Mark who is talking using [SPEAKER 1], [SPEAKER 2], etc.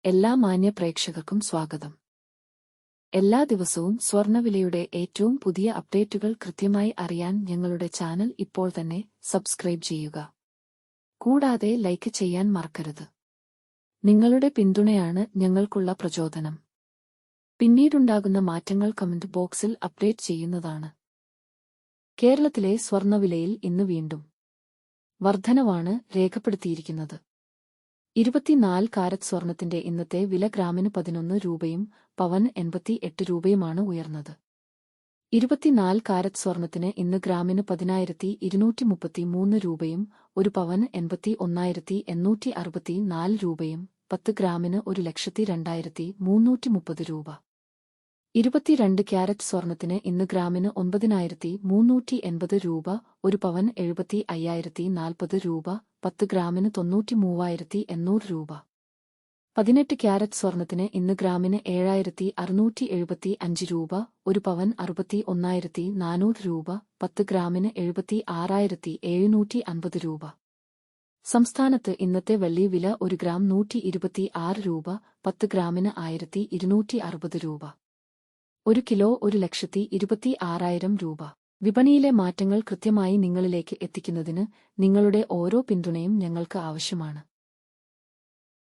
[SPEAKER 1] എല്ലാ മാന്യ പ്രേക്ഷകർക്കും സ്വാഗതം. എല്ലാ ദിവസവും സ്വർണ്ണവിലയുടെ ഏറ്റവും പുതിയ അപ്ഡേറ്റുകൾ കൃത്യമായി അറിയാൻ ഞങ്ങളുടെ ചാനൽ ഇപ്പോൾ തന്നെ സബ്സ്ക്രൈബ് ചെയ്യുക. കൂടാതെ ലൈക്ക് ചെയ്യാൻ മറക്കരുത്. നിങ്ങളുടെ പിന്തുണയാണ് ഞങ്ങൾക്കുള്ള പ്രചോദനം. പിന്നീടുണ്ടാകുന്ന മാറ്റങ്ങൾ കമന്റ് ബോക്സിൽ അപ്ഡേറ്റ് ചെയ്യുന്നതാണ്. കേരളത്തിലെ സ്വർണ്ണവിലയിൽ ഇന്ന് വീണ്ടും വർധനവാണ് രേഖപ്പെടുത്തിയിരിക്കുന്നത്. 24 കാരറ്റ് സ്വർണത്തിന്റെ ഇന്നത്തെ വില ഗ്രാമിന് 11 രൂപയും പവന് 88 രൂപയുമാണ് ഉയർന്നത്. 24 കാരറ്റ് സ്വർണത്തിന് ഇന്ന് ഗ്രാമിന് 10,233 രൂപയും ഒരു പവന് 81,864 രൂപയും 10 ഗ്രാമിന് 1,02,330 രൂപ. 22 ക്യാരറ്റ് സ്വർണത്തിന് ഇന്ന് ഗ്രാമിന് 9,380 രൂപ, ഒരു പവന് 75,040 രൂപ, 10 ഗ്രാമിന് 93,800 രൂപ. 18 ക്യാരറ്റ് സ്വർണത്തിന് ഇന്ന് ഗ്രാമിന് 7,675 രൂപ, ഒരു പവന് 61,400 രൂപ, 10 ഗ്രാമിന് 76,750 രൂപ. സംസ്ഥാനത്ത് ഇന്നത്തെ വെള്ളി വില 1 ഗ്രാം 126 രൂപ, 10 ഗ്രാമിന് 1,260 രൂപ. 1 കിലോ 1,26,000 രൂപ. വിപണിയിലെ മാറ്റങ്ങൾ കൃത്യമായി നിങ്ങളിലേക്ക് എത്തിക്കുന്നതിന് നിങ്ങളുടെ ഓരോ പിന്തുണയും ഞങ്ങൾക്ക് ആവശ്യമാണ്.